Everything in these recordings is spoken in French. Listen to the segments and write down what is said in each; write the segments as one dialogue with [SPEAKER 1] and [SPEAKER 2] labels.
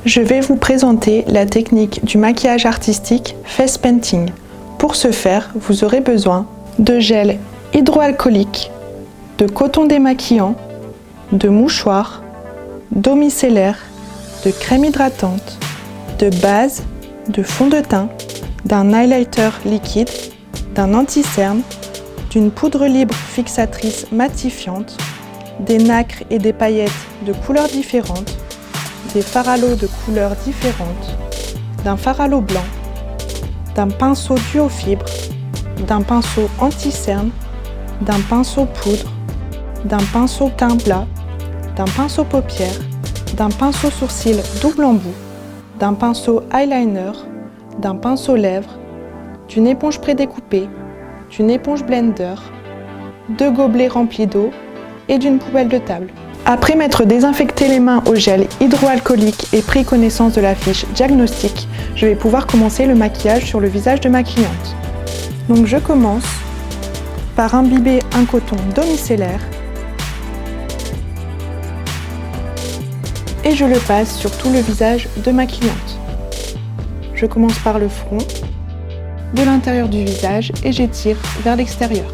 [SPEAKER 1] Je vais vous présenter la technique du maquillage artistique Face Painting. Pour ce faire, vous aurez besoin de gel hydroalcoolique, de coton démaquillant, de mouchoirs, d'eau micellaire, de crème hydratante, de base, de fond de teint, d'un highlighter liquide, d'un anti-cerne, d'une poudre libre fixatrice matifiante, des nacres et des paillettes de couleurs différentes, des fards à l'eau de couleurs différentes, d'un fard à l'eau blanc, d'un pinceau duo-fibre, d'un pinceau anti-cerne, d'un pinceau poudre, d'un pinceau teint plat, d'un pinceau paupières, d'un pinceau sourcil double embout, d'un pinceau eyeliner, d'un pinceau lèvres, d'une éponge prédécoupée, d'une éponge blender, de gobelets remplis d'eau et d'une poubelle de table. Après m'être désinfecté les mains au gel hydroalcoolique et pris connaissance de la fiche diagnostic, je vais pouvoir commencer le maquillage sur le visage de ma cliente. Donc je commence par imbiber un coton d'eau micellaire et je le passe sur tout le visage de ma cliente. Je commence par le front, de l'intérieur du visage et j'étire vers l'extérieur.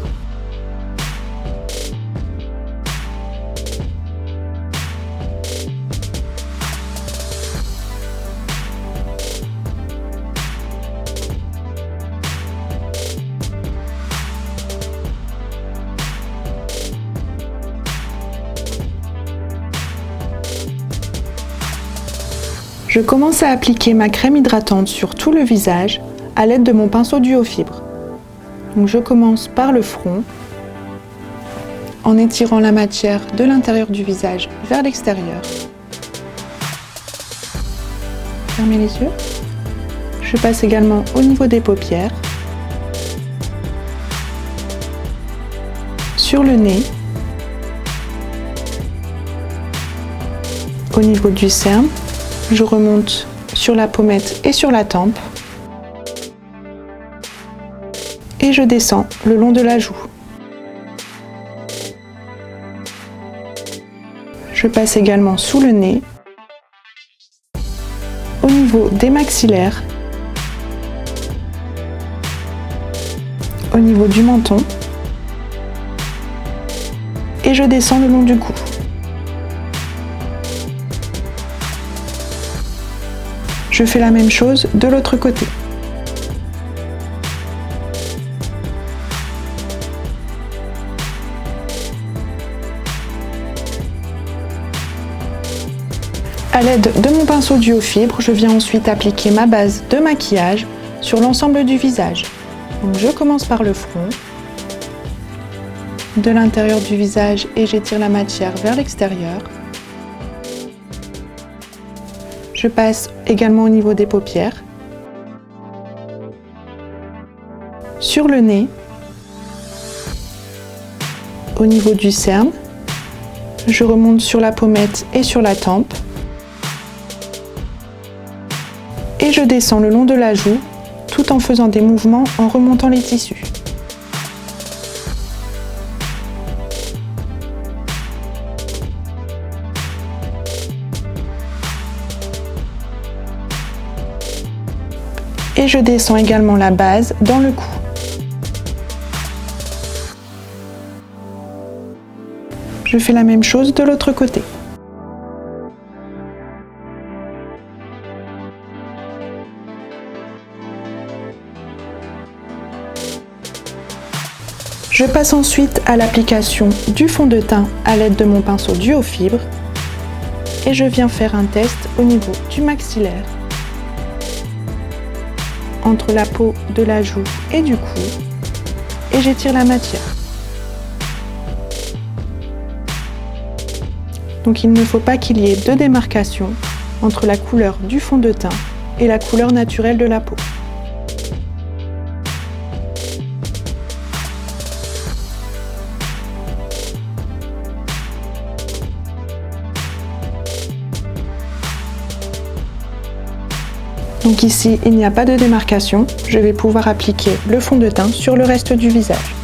[SPEAKER 1] Je commence à appliquer ma crème hydratante sur tout le visage à l'aide de mon pinceau duo-fibre. Donc je commence par le front en étirant la matière de l'intérieur du visage vers l'extérieur. Fermez les yeux. Je passe également au niveau des paupières, sur le nez, au niveau du cerne. Je remonte sur la pommette et sur la tempe et je descends le long de la joue. Je passe également sous le nez, au niveau des maxillaires, au niveau du menton et je descends le long du cou. Je fais la même chose de l'autre côté. À l'aide de mon pinceau duo-fibre, je viens ensuite appliquer ma base de maquillage sur l'ensemble du visage. Donc je commence par le front, de l'intérieur du visage et j'étire la matière vers l'extérieur. Je passe également au niveau des paupières, sur le nez, au niveau du cerne, je remonte sur la pommette et sur la tempe et je descends le long de la joue tout en faisant des mouvements en remontant les tissus. Et je descends également la base dans le cou. Je fais la même chose de l'autre côté. Je passe ensuite à l'application du fond de teint à l'aide de mon pinceau duo-fibre et je viens faire un test au niveau du maxillaire, entre la peau de la joue et du cou et j'étire la matière. Donc il ne faut pas qu'il y ait de démarcation entre la couleur du fond de teint et la couleur naturelle de la peau. Donc ici, il n'y a pas de démarcation, je vais pouvoir appliquer le fond de teint sur le reste du visage.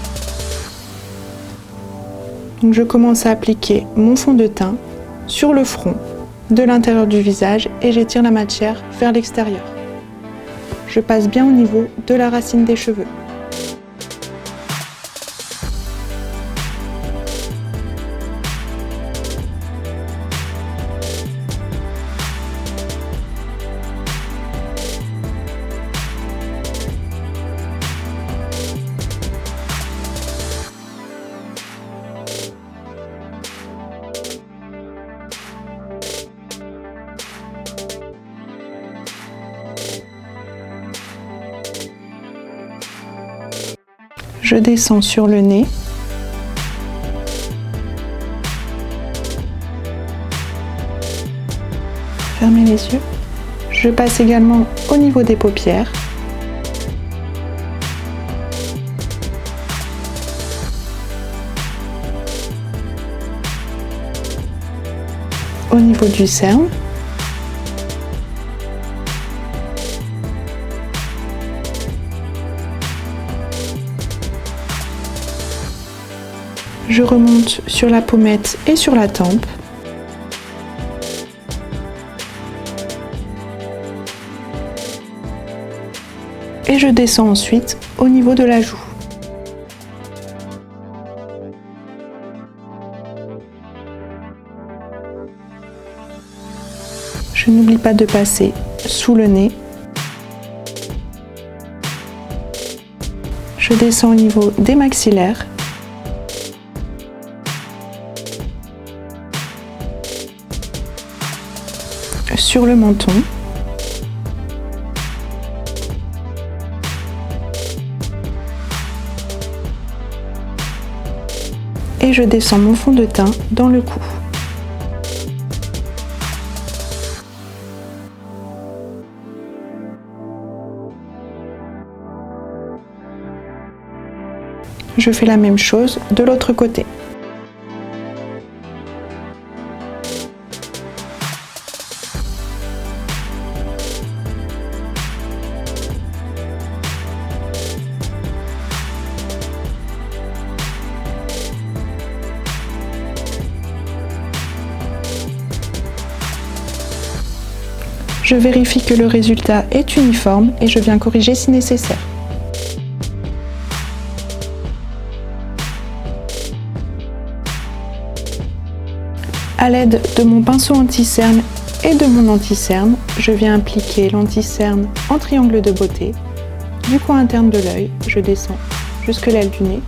[SPEAKER 1] Donc je commence à appliquer mon fond de teint sur le front, de l'intérieur du visage et j'étire la matière vers l'extérieur. Je passe bien au niveau de la racine des cheveux. Je descends sur le nez. Fermez les yeux. Je passe également au niveau des paupières. Au niveau du cerne. Je remonte sur la pommette et sur la tempe. Et je descends ensuite au niveau de la joue. Je n'oublie pas de passer sous le nez. Je descends au niveau des maxillaires. Sur le menton. Et je descends mon fond de teint dans le cou. Je fais la même chose de l'autre côté. Je vérifie que le résultat est uniforme et je viens corriger si nécessaire. À l'aide de mon pinceau anti-cerne et de mon anti-cerne, je viens appliquer l'anti-cerne en triangle de beauté. Du coin interne de l'œil, je descends jusque l'aile du nez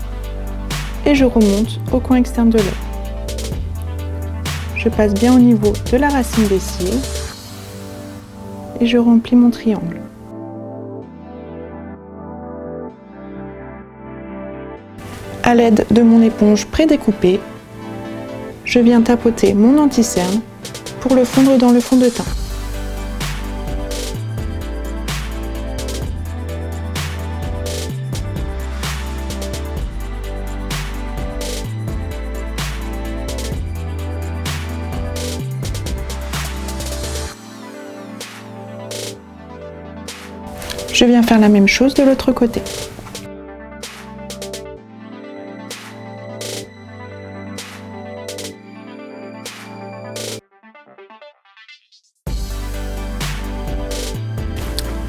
[SPEAKER 1] et je remonte au coin externe de l'œil. Je passe bien au niveau de la racine des cils et je remplis mon triangle. À l'aide de mon éponge prédécoupée, je viens tapoter mon anti-cerne pour le fondre dans le fond de teint. Je viens faire la même chose de l'autre côté.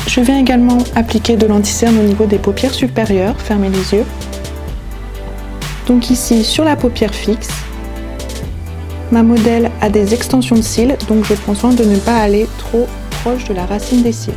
[SPEAKER 1] Je viens également appliquer de l'anti-cerne au niveau des paupières supérieures, fermez les yeux. Donc ici, sur la paupière fixe, ma modèle a des extensions de cils, donc je prends soin de ne pas aller trop proche de la racine des cils.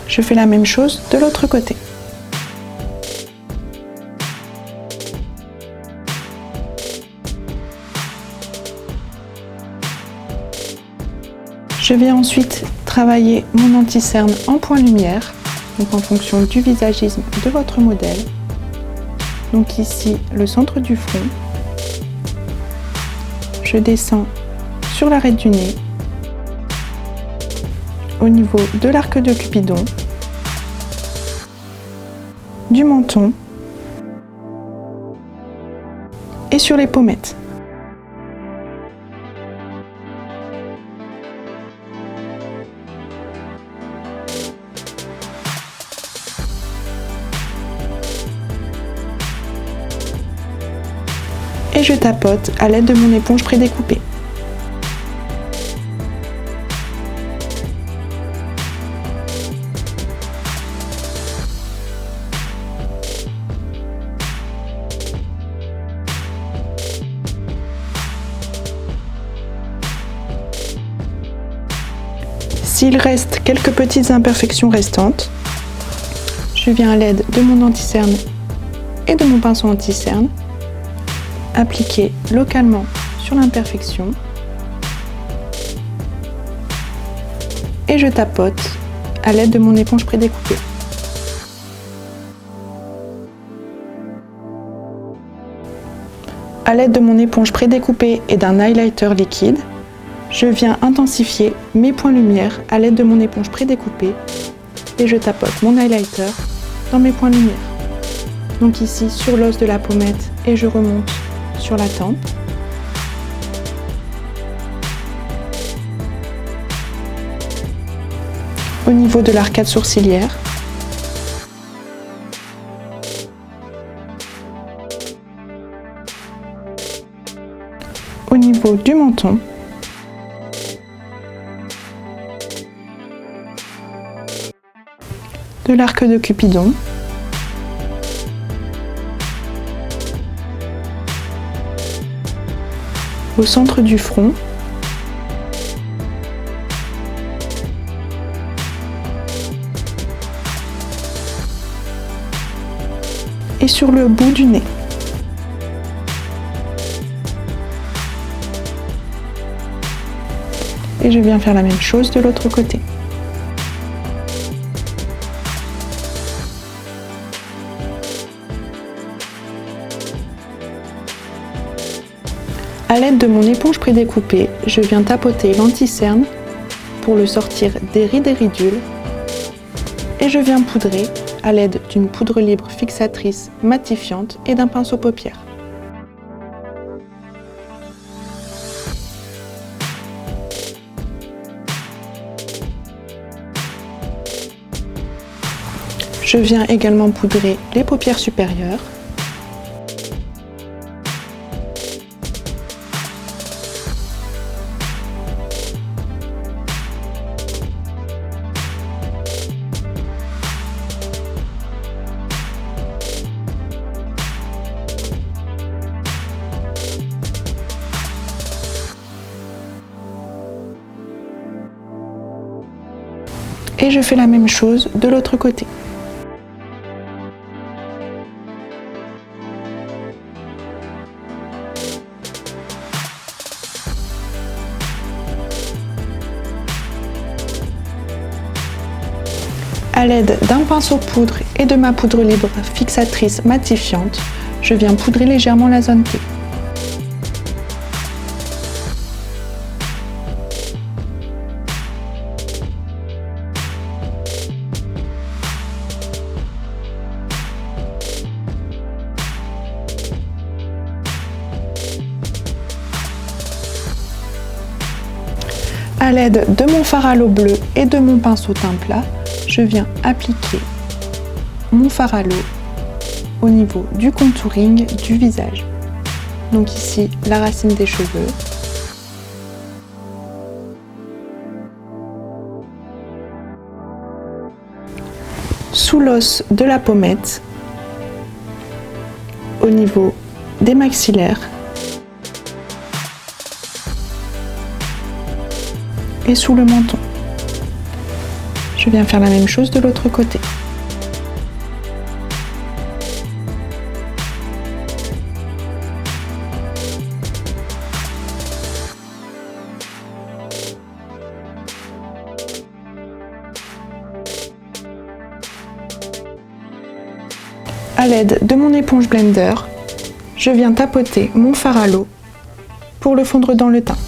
[SPEAKER 1] Je fais la même chose de l'autre côté. Je vais ensuite travailler mon anti-cerne en point lumière, donc en fonction du visagisme de votre modèle. Donc ici, le centre du front. je descends sur l'arête du nez, au niveau de l'arc de Cupidon, du menton et sur les pommettes. Et je tapote à l'aide de mon éponge prédécoupée. S'il reste quelques petites imperfections restantes, je viens à l'aide de mon anti-cerne et de mon pinceau anti-cerne appliquer localement sur l'imperfection et je tapote à l'aide de mon éponge prédécoupée. À l'aide de mon éponge prédécoupée et d'un highlighter liquide, je viens intensifier mes points lumière à l'aide de mon éponge prédécoupée et je tapote mon highlighter dans mes points lumière. Donc ici sur l'os de la pommette et je remonte sur la tempe. Au niveau de l'arcade sourcilière. Au niveau du menton. De l'arc de Cupidon. Au centre du front. Et sur le bout du nez. Et je viens faire la même chose de l'autre côté. À l'aide de mon éponge prédécoupée, je viens tapoter l'anti-cerne pour le sortir des rides et ridules et je viens poudrer à l'aide d'une poudre libre fixatrice matifiante et d'un pinceau paupière. Je viens également poudrer les paupières supérieures. Et je fais la même chose de l'autre côté. À l'aide d'un pinceau poudre et de ma poudre libre fixatrice matifiante, je viens poudrer légèrement la zone T. À l'aide de mon fard à l'eau bleu et de mon pinceau teint plat, je viens appliquer mon fard à l'eau au niveau du contouring du visage. Donc ici, la racine des cheveux. Sous l'os de la pommette, au niveau des maxillaires et sous le menton. Je viens faire la même chose de l'autre côté. À l'aide de mon éponge blender, je viens tapoter mon fard à l'eau pour le fondre dans le teint.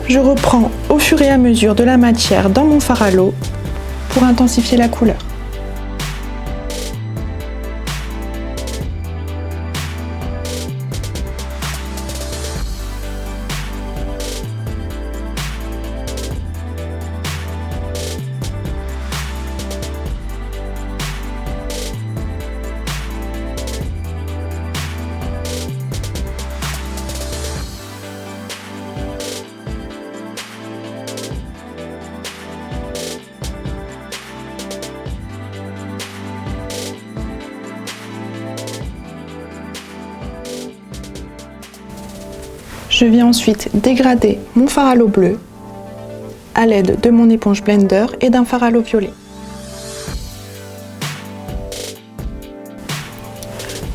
[SPEAKER 1] Je reprends au fur et à mesure de la matière dans mon fard à l'eau pour intensifier la couleur. Je viens ensuite dégrader mon fard à l'eau bleu à l'aide de mon éponge blender et d'un fard à l'eau violet.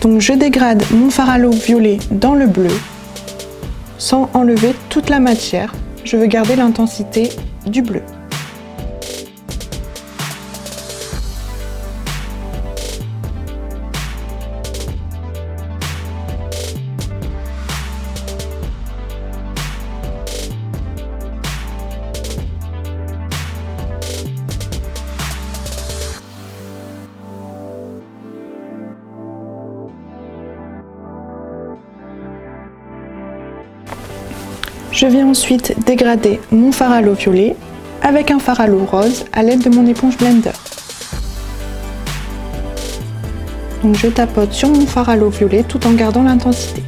[SPEAKER 1] Donc je dégrade mon fard à l'eau violet dans le bleu sans enlever toute la matière. Je veux garder l'intensité du bleu. Je viens ensuite dégrader mon fard à l'eau violet avec un fard à l'eau rose à l'aide de mon éponge blender. Donc je tapote sur mon fard à l'eau violet tout en gardant l'intensité.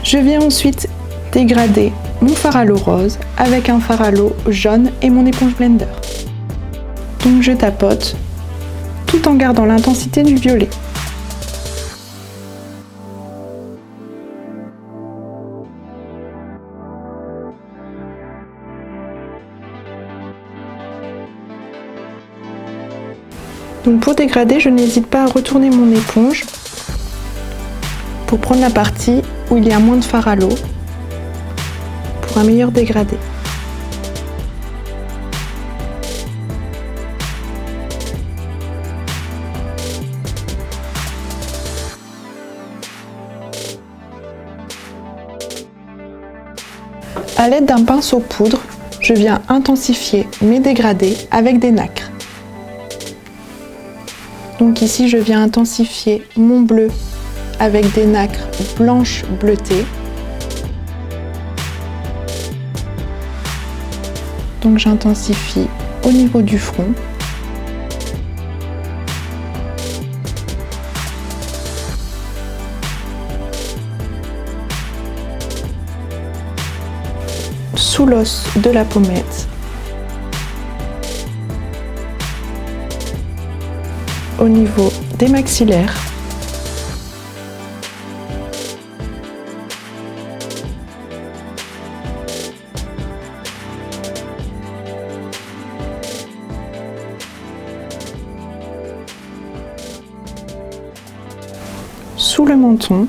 [SPEAKER 1] Je viens ensuite dégrader mon fard à l'eau rose avec un fard à l'eau jaune et mon éponge blender. Donc je tapote tout en gardant l'intensité du violet. Donc pour dégrader, je n'hésite pas à retourner mon éponge pour prendre la partie où il y a moins de fard à l'eau pour un meilleur dégradé. À l'aide d'un pinceau poudre, je viens intensifier mes dégradés avec des nacres. Donc ici, je viens intensifier mon bleu avec des nacres blanches bleutées. Donc j'intensifie au niveau du front. Sous l'os de la pommette. Au niveau des maxillaires. Sous le menton.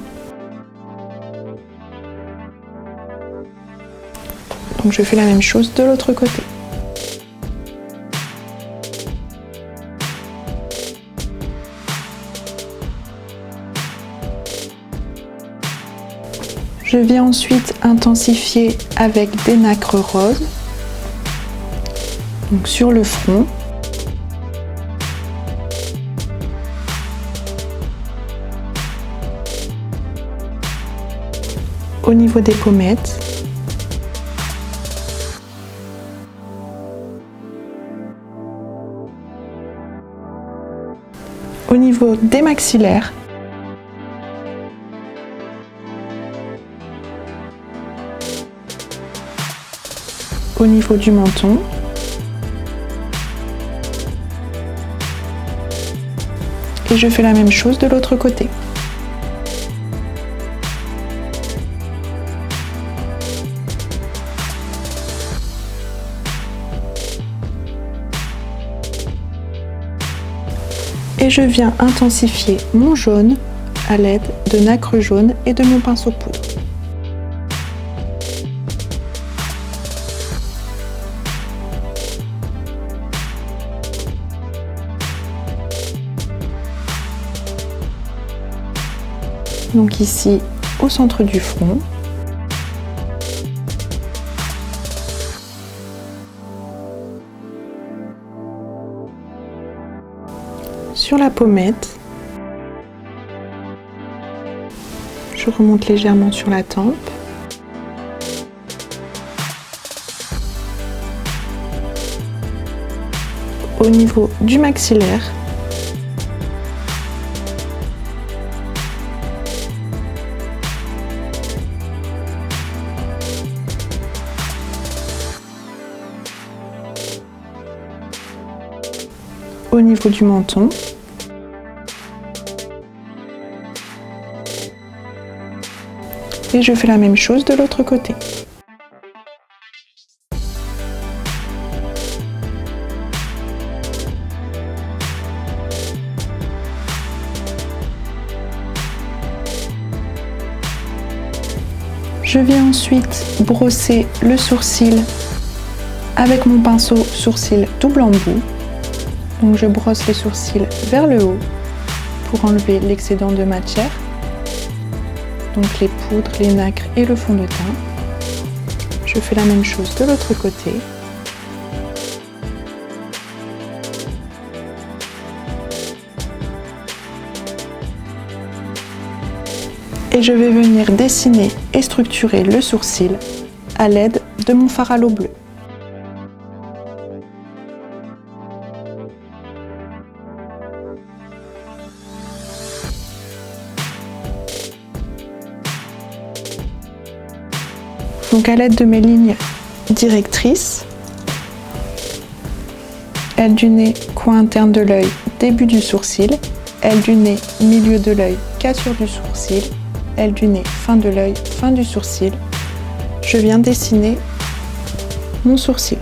[SPEAKER 1] Donc je fais la même chose de l'autre côté. Je viens ensuite intensifier avec des nacres roses, donc sur le front. Au niveau des pommettes. Au niveau des maxillaires. Au niveau du menton. Et je fais la même chose de l'autre côté. Et je viens intensifier mon jaune à l'aide de nacre jaune et de mon pinceau poudre. Donc ici, au centre du front. Sur la pommette. Je remonte légèrement sur la tempe. Au niveau du maxillaire. Au niveau du menton. Et je fais la même chose de l'autre côté. Je vais ensuite brosser le sourcil avec mon pinceau sourcil double embout. Donc je brosse les sourcils vers le haut pour enlever l'excédent de matière. Donc les poudres, les nacres et le fond de teint. Je fais la même chose de l'autre côté. Et je vais venir dessiner et structurer le sourcil à l'aide de mon fard à l'eau bleue. Donc à l'aide de mes lignes directrices, aile du nez, coin interne de l'œil, début du sourcil, aile du nez, milieu de l'œil, cassure du sourcil, aile du nez, fin de l'œil, fin du sourcil, je viens dessiner mon sourcil.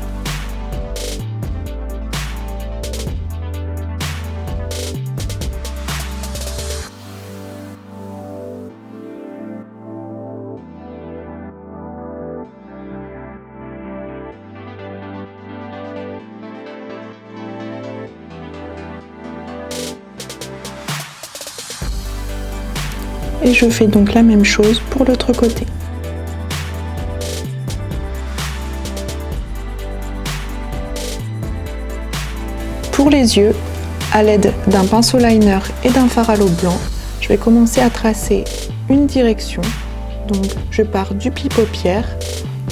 [SPEAKER 1] Et je fais donc la même chose pour l'autre côté. Pour les yeux, à l'aide d'un pinceau liner et d'un fard à l'eau blanc, je vais commencer à tracer une direction. Donc je pars du pli paupière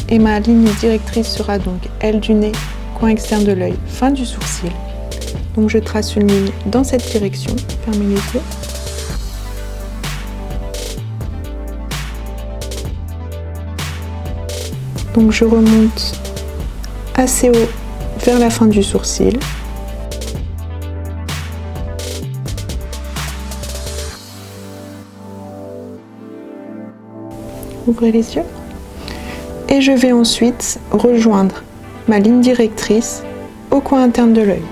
[SPEAKER 1] et ma ligne directrice sera donc aile du nez, coin externe de l'œil, fin du sourcil. Donc je trace une ligne dans cette direction, fermez les yeux. Donc je remonte assez haut vers la fin du sourcil. Ouvrez les yeux. Et je vais ensuite rejoindre ma ligne directrice au coin interne de l'œil.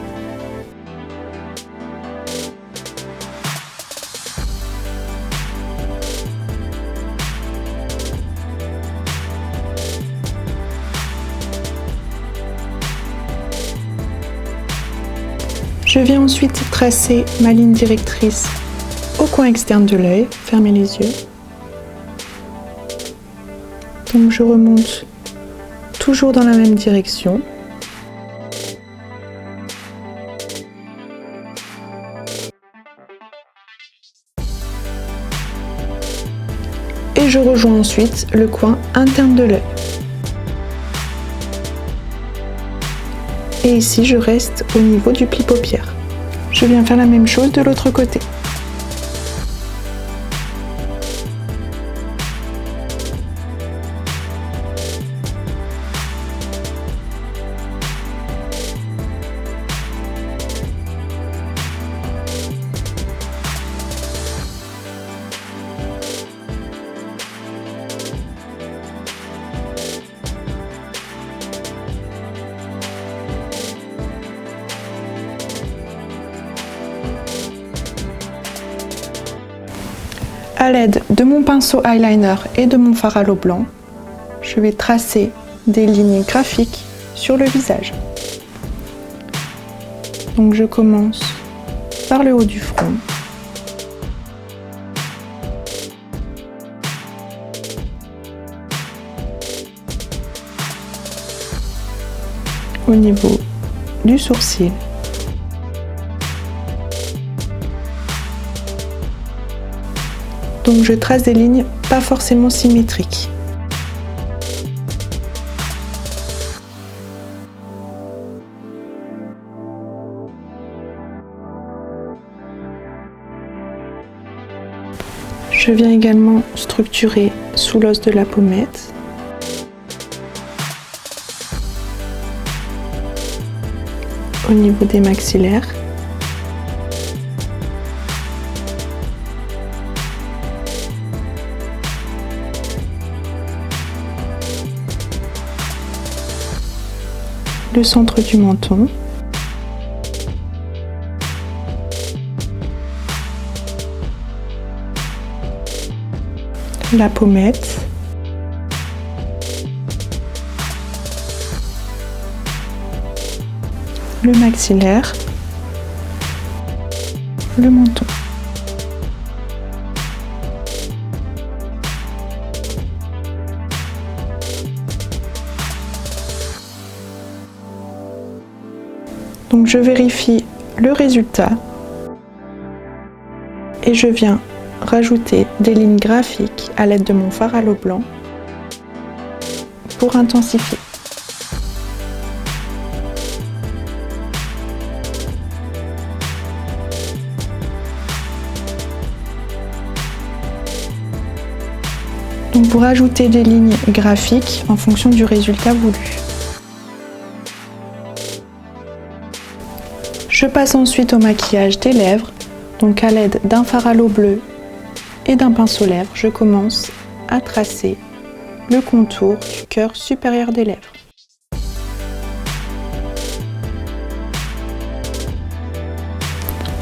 [SPEAKER 1] Je viens ensuite tracer ma ligne directrice au coin externe de l'œil, fermez les yeux. Donc je remonte toujours dans la même direction. Et je rejoins ensuite le coin interne de l'œil. Et ici, je reste au niveau du pli paupière. Je viens faire la même chose de l'autre côté. À l'aide de mon pinceau eyeliner et de mon fard à l'eau blanc, je vais tracer des lignes graphiques sur le visage. Donc je commence par le haut du front. Au niveau du sourcil. Donc je trace des lignes pas forcément symétriques. Je viens également structurer sous l'os de la pommette. Au niveau des maxillaires. Le centre du menton. La pommette. Le maxillaire. Le menton. Donc je vérifie le résultat et je viens rajouter des lignes graphiques à l'aide de mon fard à l'eau blanc pour intensifier. Donc vous rajoutez des lignes graphiques en fonction du résultat voulu. Je passe ensuite au maquillage des lèvres. Donc à l'aide d'un fard à l'eau bleu et d'un pinceau lèvres, je commence à tracer le contour du cœur supérieur des lèvres.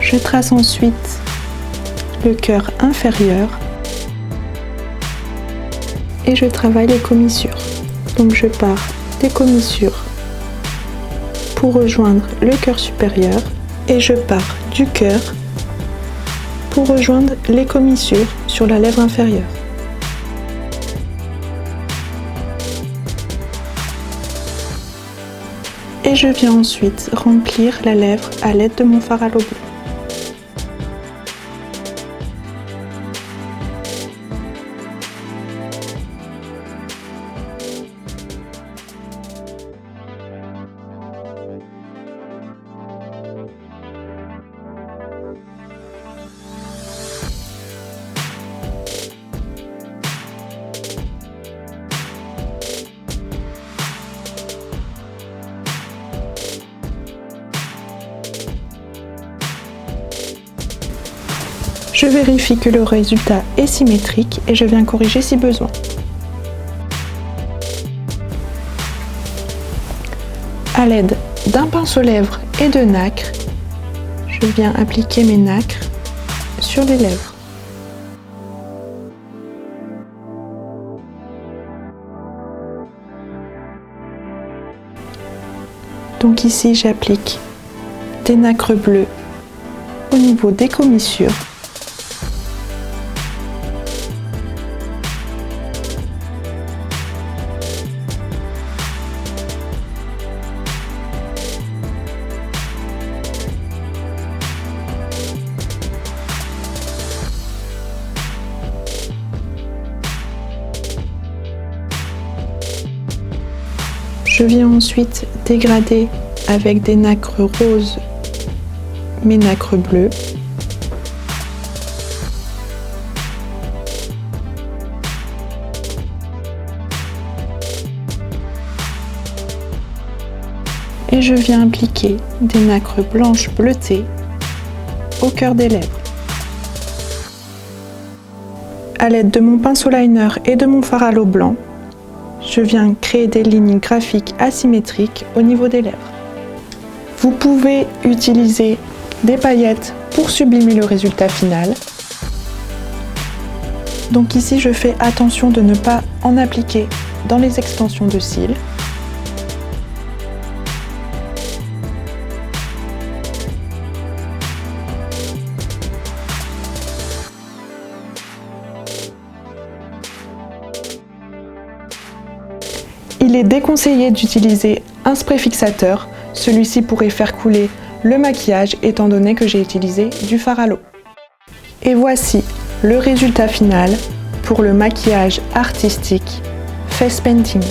[SPEAKER 1] Je trace ensuite le cœur inférieur et je travaille les commissures. Donc je pars des commissures pour rejoindre le cœur supérieur et je pars du cœur pour rejoindre les commissures sur la lèvre inférieure. Et je viens ensuite remplir la lèvre à l'aide de mon fard à l'eau bleu. Je vérifie que le résultat est symétrique et je viens corriger si besoin. À l'aide d'un pinceau lèvres et de nacre, je viens appliquer mes nacres sur les lèvres. Donc ici j'applique des nacres bleues au niveau des commissures. Je viens ensuite dégrader avec des nacres roses mes nacres bleues. Et je viens appliquer des nacres blanches bleutées au cœur des lèvres. À l'aide de mon pinceau liner et de mon fard à l'eau blanc, je viens créer des lignes graphiques asymétriques au niveau des lèvres. Vous pouvez utiliser des paillettes pour sublimer le résultat final. Donc ici, je fais attention de ne pas en appliquer dans les extensions de cils. Il est déconseillé d'utiliser un spray fixateur. Celui-ci pourrait faire couler le maquillage étant donné que j'ai utilisé du fard à l'eau. Et voici le résultat final pour le maquillage artistique Face Painting.